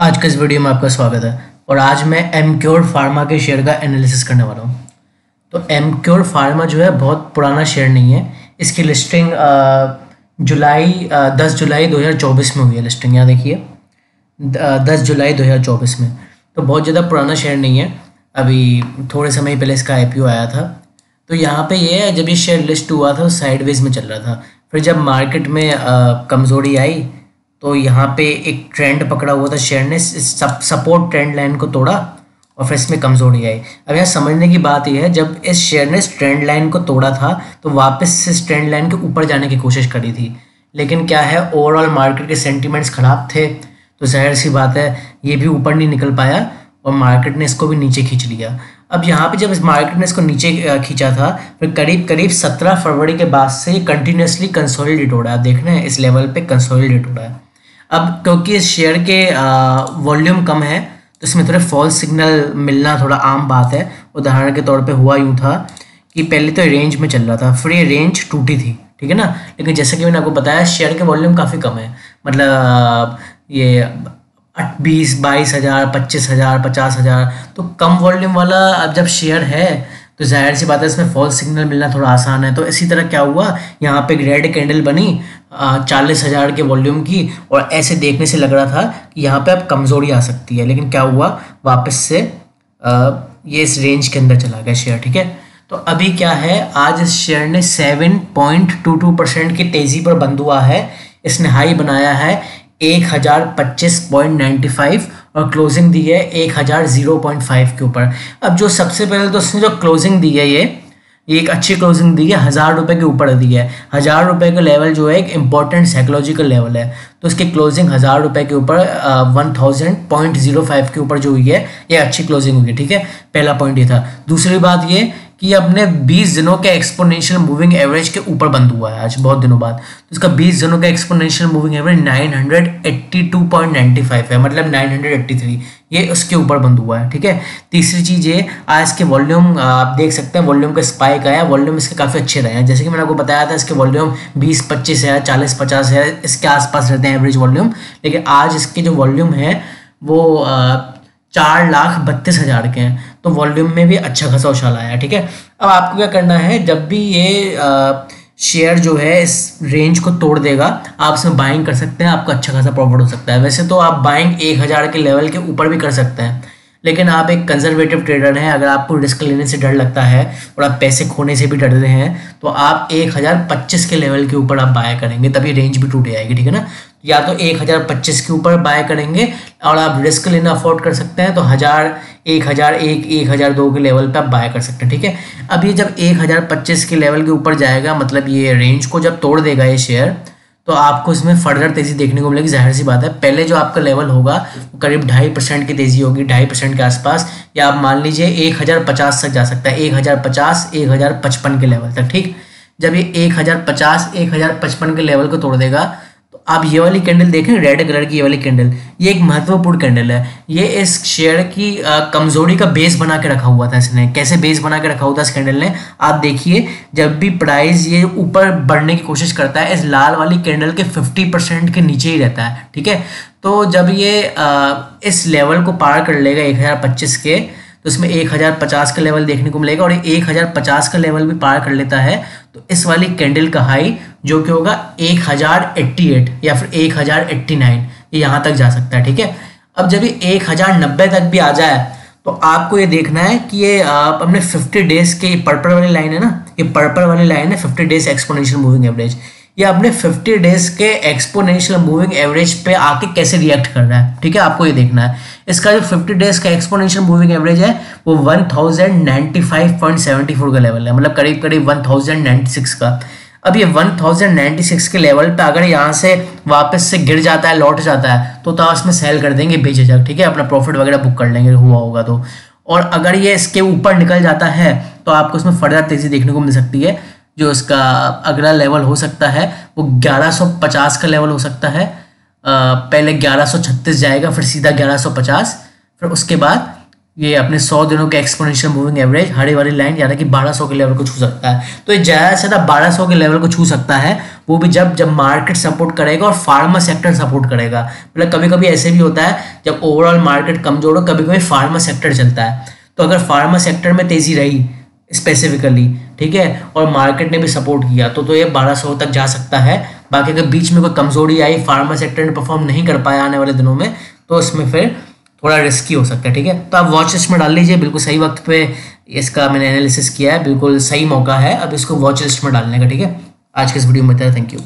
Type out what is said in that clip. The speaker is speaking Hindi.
आज के इस वीडियो में आपका स्वागत है। और आज मैं एमक्योर फार्मा के शेयर का एनालिसिस करने वाला हूँ। तो एमक्योर फार्मा जो है बहुत पुराना शेयर नहीं है। इसकी लिस्टिंग 10 जुलाई 2024 में हुई है। लिस्टिंग यहाँ देखिए 10 जुलाई 2024 में। तो बहुत ज़्यादा पुराना शेयर नहीं है। अभी थोड़े समय पहले इसका IPO आया था। तो यहाँ पे ये है, जब ये शेयर लिस्ट हुआ था तो साइडवेज में चल रहा था। फिर जब मार्केट में कमज़ोरी आई तो यहाँ पे एक ट्रेंड पकड़ा हुआ था शेयर ने, सपोर्ट ट्रेंड लाइन को तोड़ा और फिर इसमें कमज़ोरी आई। अब यहाँ समझने की बात यह है, जब इस शेयर ने इस ट्रेंड लाइन को तोड़ा था तो वापस इस ट्रेंड लाइन के ऊपर जाने की कोशिश करी थी, लेकिन क्या है, ओवरऑल मार्केट के सेंटिमेंट्स ख़राब थे तो जाहिर सी बात है ये भी ऊपर नहीं निकल पाया और मार्केट ने इसको भी नीचे खींच लिया। अब यहाँ पे जब इस मार्केट ने इसको नीचे खींचा था, फिर करीब करीब 17 फरवरी के बाद से ये कंटिन्यूसली कंसोलिडेट हो रहा है। देखना है इस लेवल पे कंसोलिडेट हो रहा है। अब क्योंकि इस शेयर के वॉल्यूम कम है तो इसमें थोड़े फॉल्स सिग्नल मिलना थोड़ा आम बात है। उदाहरण के तौर पे हुआ यूँ था कि पहले तो रेंज में चल रहा था, फिर ये रेंज टूटी थी, ठीक है ना। लेकिन जैसे कि मैंने आपको बताया शेयर के वॉल्यूम काफ़ी कम है, मतलब ये 20-22 हज़ार, 25 हज़ार, 50 हज़ार, तो कम वॉल्यूम वाला अब जब शेयर है तो जाहिर सी बात है इसमें फॉल्स सिग्नल मिलना थोड़ा आसान है। तो इसी तरह क्या हुआ, यहाँ पे रेड कैंडल बनी 40 हज़ार के वॉल्यूम की और ऐसे देखने से लग रहा था कि यहाँ पे अब कमज़ोरी आ सकती है, लेकिन क्या हुआ, वापस से ये इस रेंज के अंदर चला गया शेयर, ठीक है। तो अभी क्या है, आज इस शेयर ने 7.22% की तेज़ी पर बंद हुआ है। इसने हाई बनाया है 1025.95 और क्लोजिंग दी है 1005 के ऊपर। अब जो सबसे पहले तो उसने जो क्लोजिंग दी है ये एक अच्छी क्लोजिंग दी है, 1000 रुपये के ऊपर दी है। 1000 रुपये का लेवल जो है एक इंपॉर्टेंट साइकोलॉजिकल लेवल है, तो उसकी क्लोजिंग 1000 रुपये के ऊपर 1000.05 के ऊपर जो हुई है ये अच्छी क्लोजिंग हुई है, ठीक है। पहला पॉइंट ये था। दूसरी बात ये कि अपने 20 दिनों के एक्सपोनेंशियल मूविंग एवरेज के ऊपर बंद हुआ है आज बहुत दिनों बाद। तो इसका 20 दिनों का एक्सपोनेंशियल मूविंग एवरेज 982.95 है, मतलब 983, ये उसके ऊपर बंद हुआ है, ठीक है। तीसरी चीज़ ये, आज इसके वॉल्यूम आप देख सकते हैं, वॉल्यूम का स्पाइक आया, वॉल्यूम इसके काफ़ी अच्छे रहे हैं। जैसे कि मैंने आपको बताया था इसके वॉल्यूम 20-25 है, 40-50 है, इसके आसपास रहते हैं एवरेज वॉल्यूम। लेकिन आज इसके जो वॉल्यूम है वो 4,32,000 के हैं, तो वॉल्यूम में भी अच्छा खासा उछाल आया, ठीक है। अब आपको क्या करना है, जब भी ये शेयर जो है इस रेंज को तोड़ देगा आप इसमें बाइंग कर सकते हैं, आपका अच्छा खासा प्रॉफिट हो सकता है। वैसे तो आप बाइंग 1000 के लेवल के ऊपर भी कर सकते हैं, लेकिन आप एक कंजर्वेटिव ट्रेडर हैं, अगर आपको रिस्क लेने से डर लगता है और आप पैसे खोने से भी डर रहे हैं तो आप 1025 के लेवल के ऊपर आप बाय करेंगे, तभी रेंज भी टूट जाएगी, ठीक है ना। या तो 1025 के ऊपर बाय करेंगे और आप रिस्क लेना अफोर्ड कर सकते हैं तो 1000, 1001, 1002 के लेवल पे आप बाय कर सकते हैं, ठीक है। अब ये जब 1025 के लेवल के ऊपर जाएगा, मतलब ये रेंज को जब तोड़ देगा ये शेयर, तो आपको इसमें फर्दर तेज़ी देखने को मिलेगी। जाहिर सी बात है पहले जो आपका लेवल होगा वो करीब 2.5% की तेज़ी होगी, 2.5% के आसपास, या आप मान लीजिए 1050 तक जा सकता है, 1050, 1055 के लेवल तक, ठीक। जब ये 1050, 1055 के लेवल को तोड़ देगा तो आप ये वाली कैंडल देखें, रेड कलर की ये वाली कैंडल, ये एक महत्वपूर्ण कैंडल है। ये इस शेयर की कमजोरी का बेस बना के रखा हुआ था। इसने कैसे बेस बना के रखा हुआ था इस कैंडल ने, आप देखिए, जब भी प्राइस ये ऊपर बढ़ने की कोशिश करता है इस लाल वाली कैंडल के 50% के नीचे ही रहता है, ठीक है। तो जब ये इस लेवल को पार कर लेगा 1025 के, तो इसमें 1050 का लेवल देखने को मिलेगा और 1050 का लेवल भी पार कर लेता है तो इस वाली कैंडल का हाई जो कि होगा 1088 या फिर 1089, ये यहाँ तक जा सकता है, ठीक है। अब जब ये 1090 तक भी आ जाए तो आपको ये देखना है कि ये आप अपने 50 डेज के पर्पल वाली लाइन है ना, ये पर्पल वाली लाइन है 50 डेज एक्सपोनेंशियल मूविंग एवरेज, ये अपने 50 डेज के एक्सपोनेंशियल मूविंग एवरेज पे आके कैसे रिएक्ट कर रहा है, ठीक है। आपको ये देखना है। इसका जो 50 डेज का एक्सपोनेंशियल मूविंग एवरेज है वो 1095.74 का लेवल है, मतलब करीब करीब 1096 का। अब ये 1096 के लेवल पे अगर यहाँ से वापस से गिर जाता है, लौट जाता है, तो उसमें सेल कर देंगे बेझिझक, ठीक है, अपना प्रॉफिट वगैरह बुक कर लेंगे हुआ होगा तो। और अगर ये इसके ऊपर निकल जाता है तो आपको इसमें फर्दर तेजी देखने को मिल सकती है। जो इसका अगला लेवल हो सकता है वो 1150 का लेवल हो सकता है। पहले 1136 जाएगा, फिर सीधा 1150, फिर उसके बाद ये अपने 100 दिनों के एक्सपोनेंशियल मूविंग एवरेज हरे वाली लाइन यानी कि 1200 के लेवल को छू सकता है। तो ये ज़्यादा से ज़्यादा 1200 के लेवल को छू सकता है, वो भी जब जब मार्केट सपोर्ट करेगा और फार्मा सेक्टर सपोर्ट करेगा। मतलब कभी कभी ऐसे भी होता है जब ओवरऑल मार्केट कमजोर हो, कभी कभी फार्मा सेक्टर चलता है। तो अगर फार्मा सेक्टर में तेजी रही स्पेसिफिकली, ठीक है, और मार्केट ने भी सपोर्ट किया तो ये 1200 तक जा सकता है। बाकी अगर बीच में कोई कमजोरी आई, फार्मा सेक्टर ने परफॉर्म नहीं कर पाया आने वाले दिनों में, तो इसमें फिर थोड़ा रिस्की हो सकता है। ठीक है, तो आप वॉच लिस्ट में डाल लीजिए, बिल्कुल सही वक्त पे इसका मैंने एनालिसिस किया है, बिल्कुल सही मौका है अब इसको वॉच लिस्ट में डालने का। ठीक है, आज के इस वीडियो में बताया, थैंक यू।